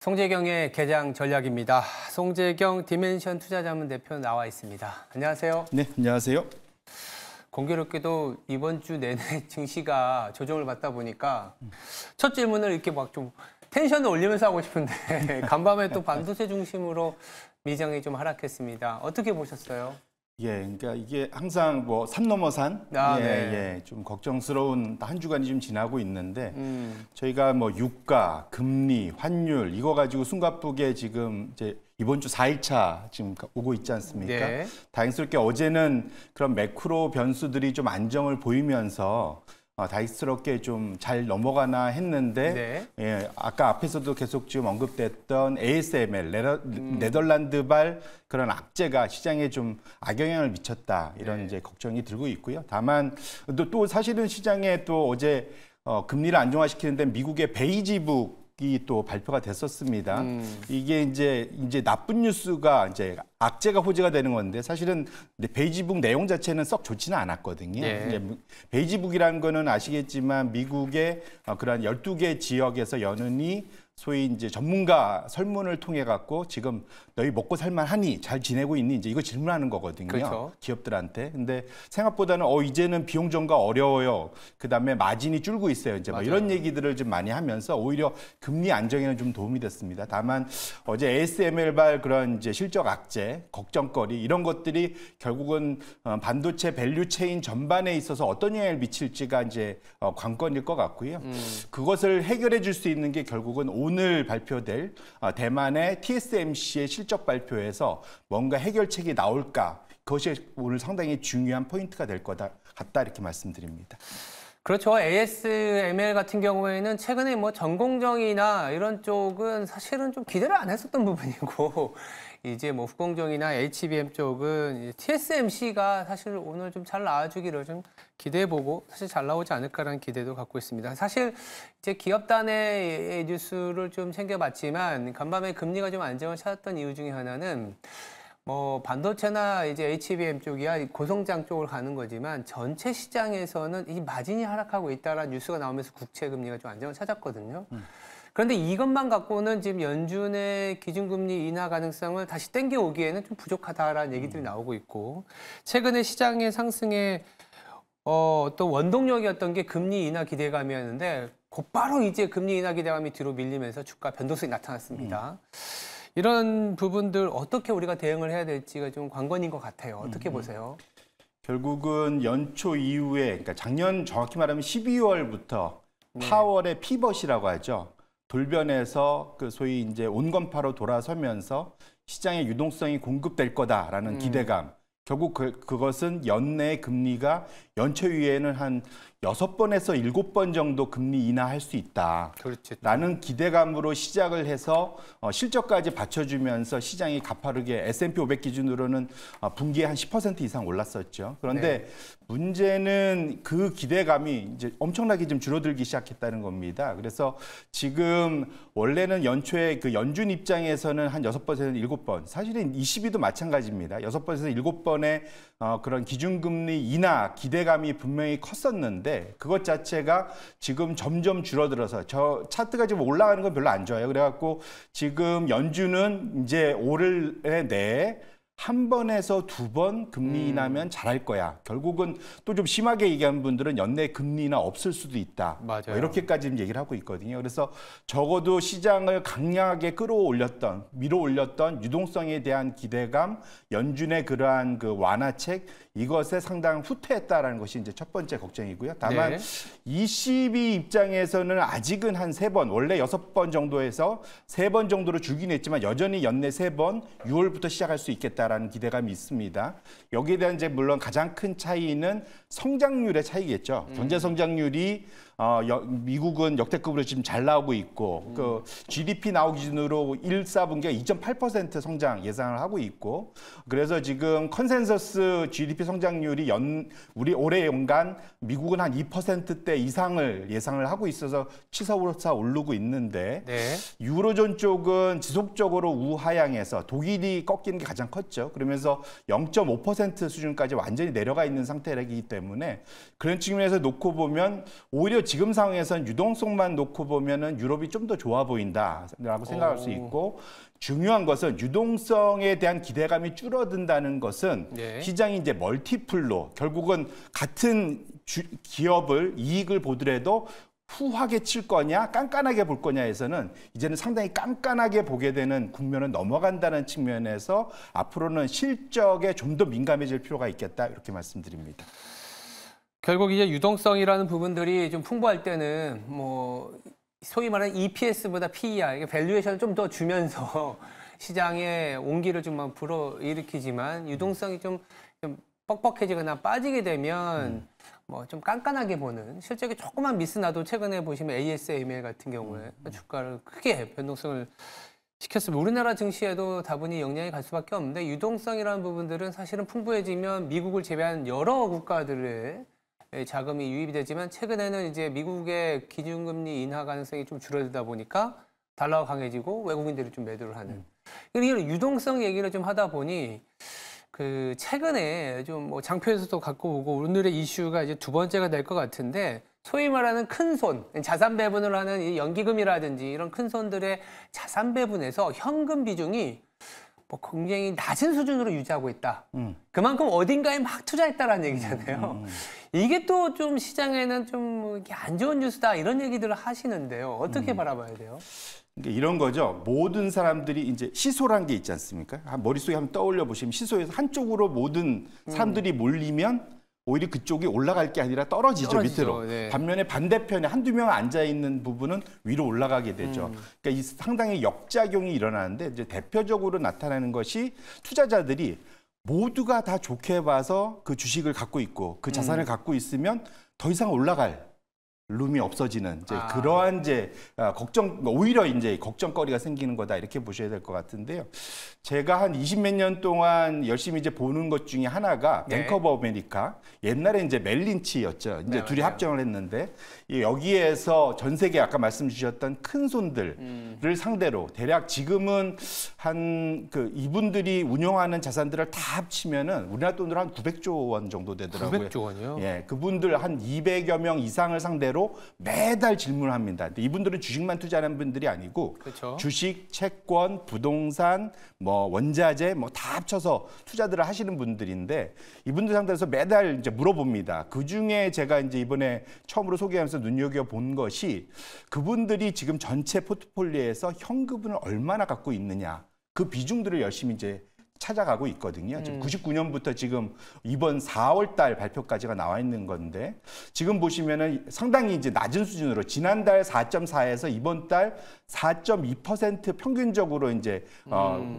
송재경의 개장 전략입니다. 송재경 디멘션 투자자문 대표 나와 있습니다. 안녕하세요. 네, 안녕하세요. 공교롭게도 이번 주 내내 증시가 조정을 받다 보니까 첫 질문을 이렇게 막 좀 텐션을 올리면서 하고 싶은데 간밤에 또 반도체 중심으로 미장이 좀 하락했습니다. 어떻게 보셨어요? 예, 그러니까 이게 항상 뭐 산 넘어 산, 좀 걱정스러운 한 주간이 좀 지나고 있는데 저희가 뭐 유가, 금리, 환율 이거 가지고 숨가쁘게 지금 이제 이번 주 4일차 지금 오고 있지 않습니까? 네. 다행스럽게 어제는 그런 매크로 변수들이 좀 안정을 보이면서 다행스럽게 좀 잘 넘어가나 했는데 아까 앞에서도 계속 지금 언급됐던 ASML 네덜란드발 그런 악재가 시장에 좀 악영향을 미쳤다 이런 이제 걱정이 들고 있고요. 다만 또 사실은 시장에 또 어제 금리를 안정화시키는데 미국의 베이지북 이 또 발표가 됐었습니다. 이게 이제 나쁜 뉴스가 이제 악재가 호재가 되는 건데 사실은 베이지북 내용 자체는 썩 좋지는 않았거든요. 이제 베이지북이라는 거는 아시겠지만 미국의 그런 12개 지역에서 연은이 소위 이제 전문가 설문을 통해 갖고 지금 너희 먹고 살만하니 잘 지내고 있니 이제 이거 질문하는 거거든요. 그렇죠. 기업들한테. 근데 생각보다는 이제는 비용 전가 어려워요. 그다음에 마진이 줄고 있어요. 이제 뭐 이런 얘기들을 좀 많이 하면서 오히려 금리 안정에는 좀 도움이 됐습니다. 다만 어제 ASML발 그런 이제 실적 악재, 걱정거리 이런 것들이 결국은 반도체 밸류 체인 전반에 있어서 어떤 영향을 미칠지가 이제 관건일 것 같고요. 그것을 해결해 줄 수 있는 게 결국은 오늘 발표될 대만의 TSMC의 실적 발표에서 뭔가 해결책이 나올까? 그것이 오늘 상당히 중요한 포인트가 될 거다 같다 이렇게 말씀드립니다. 그렇죠. ASML 같은 경우에는 최근에 뭐 전공정이나 이런 쪽은 사실은 좀 기대를 안 했었던 부분이고 이제 뭐 후공정이나 HBM 쪽은 TSMC가 사실 오늘 좀 잘 나와주기를 좀 기대해보고 사실 잘 나오지 않을까라는 기대도 갖고 있습니다. 사실 이제 기업단의 뉴스를 좀 챙겨봤지만 간밤에 금리가 좀 안정을 찾았던 이유 중에 하나는 뭐 반도체나 이제 HBM 쪽이야 고성장 쪽으로 가는 거지만 전체 시장에서는 이 마진이 하락하고 있다라는 뉴스가 나오면서 국채 금리가 좀 안정을 찾았거든요. 그런데 이것만 갖고는 지금 연준의 기준금리 인하 가능성을 다시 땡겨오기에는 좀 부족하다라는 얘기들이 나오고 있고 최근에 시장의 상승에 또 원동력이었던 게 금리 인하 기대감이었는데 곧바로 이제 금리 인하 기대감이 뒤로 밀리면서 주가 변동성이 나타났습니다. 이런 부분들 어떻게 우리가 대응을 해야 될지가 좀 관건인 것 같아요. 어떻게 보세요? 결국은 연초 이후에, 그러니까 작년 정확히 말하면 12월부터 파월의 피벗이라고 하죠. 돌변해서 그 소위 이제 온건파로 돌아서면서 시장의 유동성이 공급될 거다라는 기대감. 결국 그것은 연내 금리가 연초 이후에는 한 6번에서 7번 정도 금리 인하할 수 있다. 그렇죠. 라는 기대감으로 시작을 해서 실적까지 받쳐주면서 시장이 가파르게 S&P 500 기준으로는 분기에 한 10% 이상 올랐었죠. 그런데 문제는 그 기대감이 이제 엄청나게 좀 줄어들기 시작했다는 겁니다. 그래서 지금 원래는 연초에 그 연준 입장에서는 한 6번에서 7번, 사실은 22도 마찬가지입니다. 6번에서 7번의 그런 기준금리 인하 기대감이 분명히 컸었는데 그것 자체가 지금 점점 줄어들어서 저 차트가 지금 올라가는 건 별로 안 좋아요. 그래갖고 지금 연준은 이제 올해 내에 한 번에서 2번 금리 인하면 잘할 거야. 결국은 또 좀 심하게 얘기하는 분들은 연내 금리 인하 없을 수도 있다. 맞아요. 뭐 이렇게까지 얘기를 하고 있거든요. 그래서 적어도 시장을 강력하게 밀어올렸던 유동성에 대한 기대감, 연준의 그러한 그 완화책 이것에 상당히 후퇴했다라는 것이 이제 첫 번째 걱정이고요. 다만 ECB 입장에서는 아직은 한 3번, 원래 6번 정도에서 3번 정도로 줄긴 했지만 여전히 연내 3번, 6월부터 시작할 수 있겠다라는 기대감이 있습니다. 여기에 대한 이제 물론 가장 큰 차이는 성장률의 차이겠죠. 경제 성장률이 미국은 역대급으로 지금 잘 나오고 있고 그 GDP 나오기 기준으로 1, 4분기가 2.8% 성장 예상을 하고 있고 그래서 지금 컨센서스 GDP 성장률이 우리 올해 연간 미국은 한 2%대 이상을 예상을 하고 있어서 치서오르사 오르고 있는데 유로존 쪽은 지속적으로 우하향해서 독일이 꺾이는 게 가장 컸죠. 했죠. 그러면서 0.5% 수준까지 완전히 내려가 있는 상태이기 때문에 그런 측면에서 놓고 보면 오히려 지금 상황에서는 유동성만 놓고 보면은 유럽이 좀 더 좋아 보인다라고 생각할 수 있고 중요한 것은 유동성에 대한 기대감이 줄어든다는 것은 네. 시장이 이제 멀티플로 결국은 같은 기업을 이익을 보더라도 후하게 칠 거냐 깐깐하게 볼 거냐에서는 이제는 상당히 깐깐하게 보게 되는 국면은 넘어간다는 측면에서 앞으로는 실적에 좀 더 민감해질 필요가 있겠다 이렇게 말씀드립니다. 결국 이제 유동성이라는 부분들이 좀 풍부할 때는 뭐 소위 말하는 EPS보다 PER, 이게 밸류에이션을 좀 더 주면서 시장의 온기를 좀 불어일으키지만 유동성이 좀 뻑뻑해지거나 빠지게 되면 뭐 좀 깐깐하게 보는 실적에 조그만 미스 나도 최근에 보시면 ASML 같은 경우에 주가를 크게 변동성을 시켰으면 우리나라 증시에도 다분히 영향이 갈 수밖에 없는데 유동성이라는 부분들은 사실은 풍부해지면 미국을 제외한 여러 국가들의 자금이 유입이 되지만 최근에는 이제 미국의 기준금리 인하 가능성이 좀 줄어들다 보니까 달러가 강해지고 외국인들이 좀 매도를 하는 이런 유동성 얘기를 좀 하다 보니 그 최근에 좀 뭐 장표에서도 갖고 오고 오늘의 이슈가 이제 두 번째가 될 것 같은데 소위 말하는 큰 손, 자산 배분을 하는 이 연기금이라든지 이런 큰 손들의 자산 배분에서 현금 비중이 뭐 굉장히 낮은 수준으로 유지하고 있다. 그만큼 어딘가에 막 투자했다라는 얘기잖아요. 이게 또 좀 시장에는 좀 이렇게 안 좋은 뉴스다 이런 얘기들을 하시는데요. 어떻게 바라봐야 돼요? 그러니까 이런 거죠. 모든 사람들이 이제 시소란 게 있지 않습니까? 머릿속에 한번 떠올려 보시면 시소에서 한쪽으로 모든 사람들이 몰리면 오히려 그쪽이 올라갈 게 아니라 떨어지죠, 밑으로. 네. 반면에 반대편에 한두 명 앉아 있는 부분은 위로 올라가게 되죠. 그러니까 이 상당히 역작용이 일어나는데 이제 대표적으로 나타나는 것이 투자자들이 모두가 다 좋게 봐서 그 주식을 갖고 있고 그 자산을 갖고 있으면 더 이상 올라갈 룸이 없어지는 이제 그러한 이제 오히려 이제 걱정거리가 생기는 거다 이렇게 보셔야 될 것 같은데요. 제가 한 20몇 년 동안 열심히 이제 보는 것 중에 하나가 네. 뱅크 오브 아메리카. 옛날에 이제 멜린치였죠. 이제 네, 둘이 맞아요. 합정을 했는데 여기에서 전 세계 아까 말씀 주셨던 큰 손들을 상대로 대략 지금은 한 이분들이 운영하는 자산들을 다 합치면은 우리나라 돈으로 한 900조 원 정도 되더라고요. 900조 원이요? 예, 그분들 한 200여 명 이상을 상대로 매달 질문합니다. 근데 이분들은 주식만 투자하는 분들이 아니고 그렇죠. 주식, 채권, 부동산, 뭐 원자재 뭐 다 합쳐서 투자들을 하시는 분들인데 이분들 상대에서 매달 이제 물어봅니다. 그 중에 제가 이제 이번에 처음으로 소개하면서 눈여겨 본 것이 그분들이 지금 전체 포트폴리오에서 현금을 얼마나 갖고 있느냐 그 비중들을 열심히 이제 찾아가고 있거든요. 지금 99년부터 지금 이번 4월 달 발표까지가 나와 있는 건데 지금 보시면은 상당히 이제 낮은 수준으로 지난달 4.4에서 이번 달 4.2% 평균적으로 이제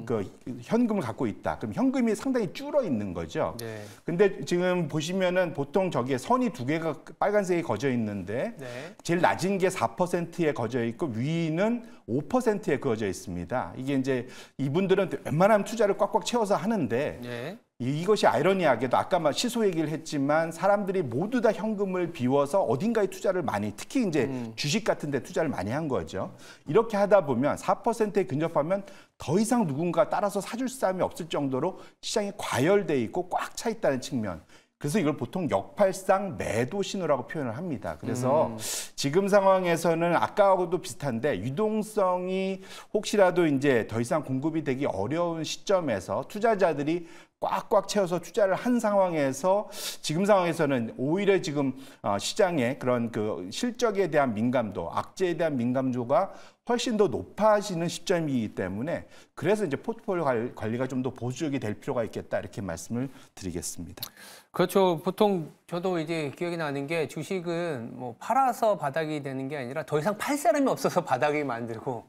그 현금을 갖고 있다. 그럼 현금이 상당히 줄어 있는 거죠. 네. 근데 지금 보시면은 보통 저기에 선이 두 개가 빨간색이 거져 있는데 네. 제일 낮은 게 4%에 거져 있고 위는 5%에 그어져 있습니다. 이게 이제 이분들은 웬만하면 투자를 꽉꽉 채워서 하는데 네. 이것이 아이러니하게도 아까 시소 얘기를 했지만 사람들이 모두 다 현금을 비워서 어딘가에 투자를 많이 특히 이제 주식 같은 데 투자를 많이 한 거죠. 이렇게 하다 보면 4%에 근접하면 더 이상 누군가 따라서 사줄 사람이 없을 정도로 시장이 과열돼 있고 꽉 차 있다는 측면. 그래서 이걸 보통 역발상 매도 신호라고 표현을 합니다. 그래서 지금 상황에서는 아까하고도 비슷한데 유동성이 혹시라도 이제 더 이상 공급이 되기 어려운 시점에서 투자자들이 꽉꽉 채워서 투자를 한 상황에서 지금 상황에서는 오히려 지금 시장의 그런 그 실적에 대한 민감도, 악재에 대한 민감도가 훨씬 더 높아지는 시점이기 때문에 그래서 이제 포트폴리오 관리가 좀 더 보수적이 될 필요가 있겠다 이렇게 말씀을 드리겠습니다. 그렇죠. 보통 저도 이제 기억이 나는 게 주식은 뭐 팔아서 바닥이 되는 게 아니라 더 이상 팔 사람이 없어서 바닥이 만들고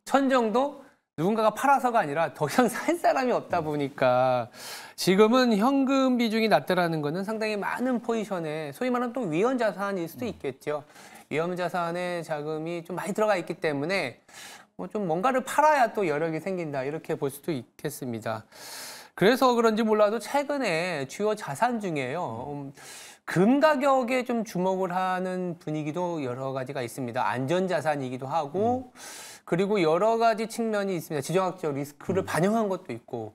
천정도 누군가가 팔아서가 아니라 더 이상 살 사람이 없다 보니까 지금은 현금 비중이 낮다라는 거는 상당히 많은 포지션에 소위 말하는 또 위험 자산일 수도 있겠죠. 위험 자산에 자금이 좀 많이 들어가 있기 때문에 뭐 좀 뭔가를 팔아야 또 여력이 생긴다 이렇게 볼 수도 있겠습니다. 그래서 그런지 몰라도 최근에 주요 자산 중에요. 금 가격에 좀 주목을 하는 분위기도 여러 가지가 있습니다. 안전자산이기도 하고 그리고 여러 가지 측면이 있습니다. 지정학적 리스크를 반영한 것도 있고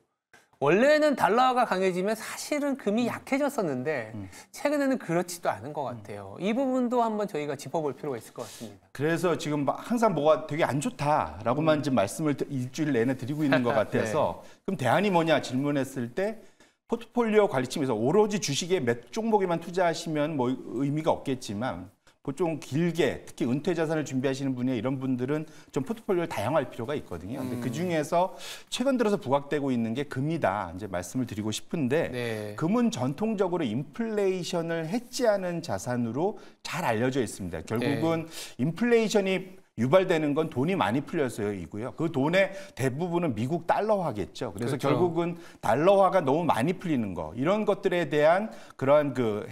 원래는 달러가 강해지면 사실은 금이 약해졌었는데 최근에는 그렇지도 않은 것 같아요. 이 부분도 한번 저희가 짚어볼 필요가 있을 것 같습니다. 그래서 지금 항상 뭐가 되게 안 좋다라고만 지금 말씀을 일주일 내내 드리고 있는 것 같아서 그럼 대안이 뭐냐 질문했을 때 포트폴리오 관리팀에서 오로지 주식에 몇 종목에만 투자하시면 뭐 의미가 없겠지만 보통 길게 특히 은퇴 자산을 준비하시는 분이 이런 분들은 좀 포트폴리오를 다양할 필요가 있거든요. 근데 그 중에서 최근 들어서 부각되고 있는 게 금이다. 이제 말씀을 드리고 싶은데 네. 금은 전통적으로 인플레이션을 해지하는 자산으로 잘 알려져 있습니다. 결국은 인플레이션이 유발되는 건 돈이 많이 풀려서이고요. 그 돈의 대부분은 미국 달러화겠죠. 그래서 그렇죠. 결국은 달러화가 너무 많이 풀리는 거 이런 것들에 대한 그러한 그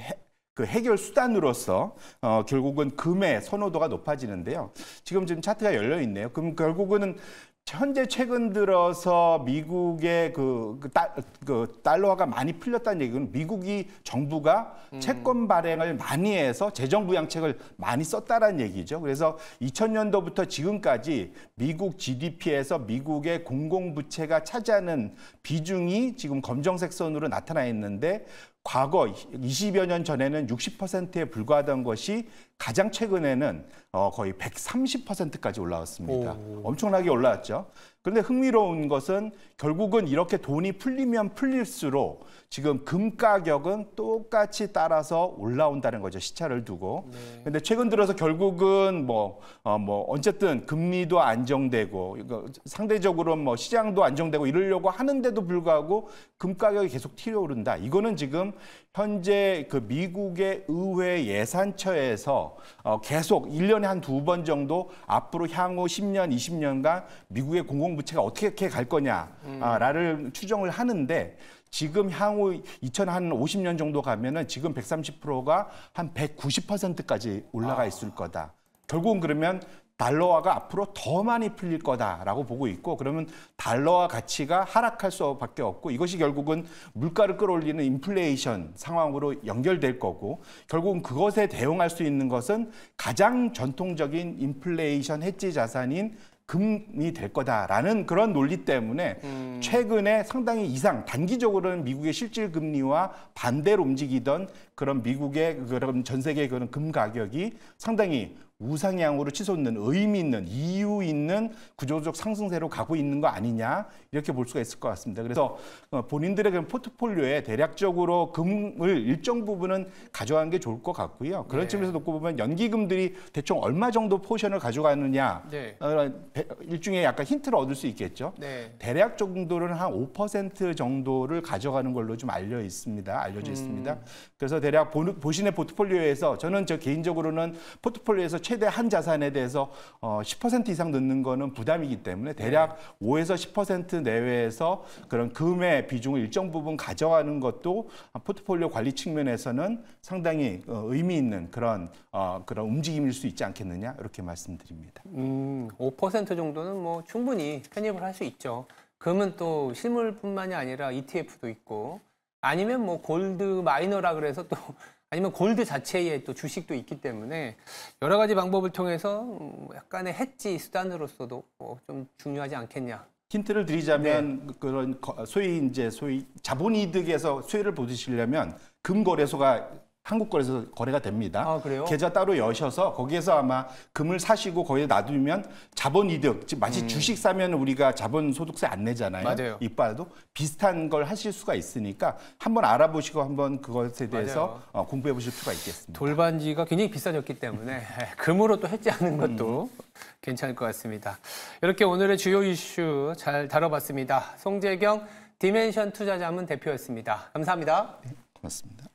해결 수단으로서 결국은 금의 선호도가 높아지는데요. 지금 차트가 열려 있네요. 그럼 결국은 현재 최근 들어서 미국의 달러화가 많이 풀렸다는 얘기는 미국이 정부가 채권 발행을 많이 해서 재정 부양책을 많이 썼다라는 얘기죠. 그래서 2000년도부터 지금까지 미국 GDP에서 미국의 공공부채가 차지하는 비중이 지금 검정색 선으로 나타나 있는데 과거 20여 년 전에는 60%에 불과하던 것이 가장 최근에는 거의 130%까지 올라왔습니다. 엄청나게 올라왔죠. 그런데 흥미로운 것은 결국은 이렇게 돈이 풀리면 풀릴수록 지금 금 가격은 똑같이 따라서 올라온다는 거죠. 시차를 두고. 그런데 최근 들어서 결국은 어쨌든 금리도 안정되고 상대적으로 시장도 안정되고 이러려고 하는데도 불구하고 금 가격이 계속 튀어오른다. 이거는 지금 현재 그 미국의 의회 예산처에서 계속 1년에 한 2번 정도 앞으로 향후 10년, 20년간 미국의 공공부채가 어떻게 갈 거냐를 추정을 하는데 지금 향후 2050년 정도 가면은 지금 130%가 한 190%까지 올라가 있을 거다. 결국은 그러면 달러화가 앞으로 더 많이 풀릴 거다라고 보고 있고 그러면 달러화 가치가 하락할 수밖에 없고 이것이 결국은 물가를 끌어올리는 인플레이션 상황으로 연결될 거고 결국은 그것에 대응할 수 있는 것은 가장 전통적인 인플레이션 해지 자산인 금이 될 거다라는 그런 논리 때문에 최근에 상당히 단기적으로는 미국의 실질 금리와 반대로 움직이던 그런 미국의 그런 전 세계의 그런 금 가격이 상당히 우상향으로 치솟는 의미 있는 이유 있는 구조적 상승세로 가고 있는 거 아니냐 이렇게 볼 수가 있을 것 같습니다. 그래서 본인들의 그런 포트폴리오에 대략적으로 금을 일정 부분은 가져가는 게 좋을 것 같고요. 그런 측면에서 놓고 보면 연기금들이 대충 얼마 정도 포션을 가져가느냐 일종의 약간 힌트를 얻을 수 있겠죠. 대략 정도는 한 5% 정도를 가져가는 걸로 좀 알려져 있습니다. 그래서 대략 보신의 포트폴리오에서 저는 개인적으로는 포트폴리오에서 최대 한 자산에 대해서 10% 이상 넣는 거는 부담이기 때문에 대략 5에서 10% 내외에서 그런 금의 비중을 일정 부분 가져가는 것도 포트폴리오 관리 측면에서는 상당히 의미 있는 그런 움직임일 수 있지 않겠느냐 이렇게 말씀드립니다. 5% 정도는 뭐 충분히 편입을 할 수 있죠. 금은 또 실물뿐만이 아니라 ETF도 있고 아니면 뭐 골드 마이너라 그래서 또 아니면 골드 자체에 또 주식도 있기 때문에 여러 가지 방법을 통해서 약간의 해지 수단으로서도 좀 중요하지 않겠냐. 힌트를 드리자면 그런 소위 자본이득에서 수혜를 보시려면 금거래소가 한국 거래소 거래가 됩니다. 아, 그래요? 계좌 따로 여셔서 거기에서 아마 금을 사시고 거기에 놔두면 자본이득, 마치 주식 사면 우리가 자본소득세 안 내잖아요. 맞아요. 이빨도 비슷한 걸 하실 수가 있으니까 한번 알아보시고 한번 그것에 대해서 공부해 보실 필요가 있겠습니다. 돌반지가 굉장히 비싸졌기 때문에 금으로 또 해지하는 것도 괜찮을 것 같습니다. 이렇게 오늘의 주요 이슈 잘 다뤄봤습니다. 송재경 디멘션 투자자문 대표였습니다. 감사합니다. 고맙습니다.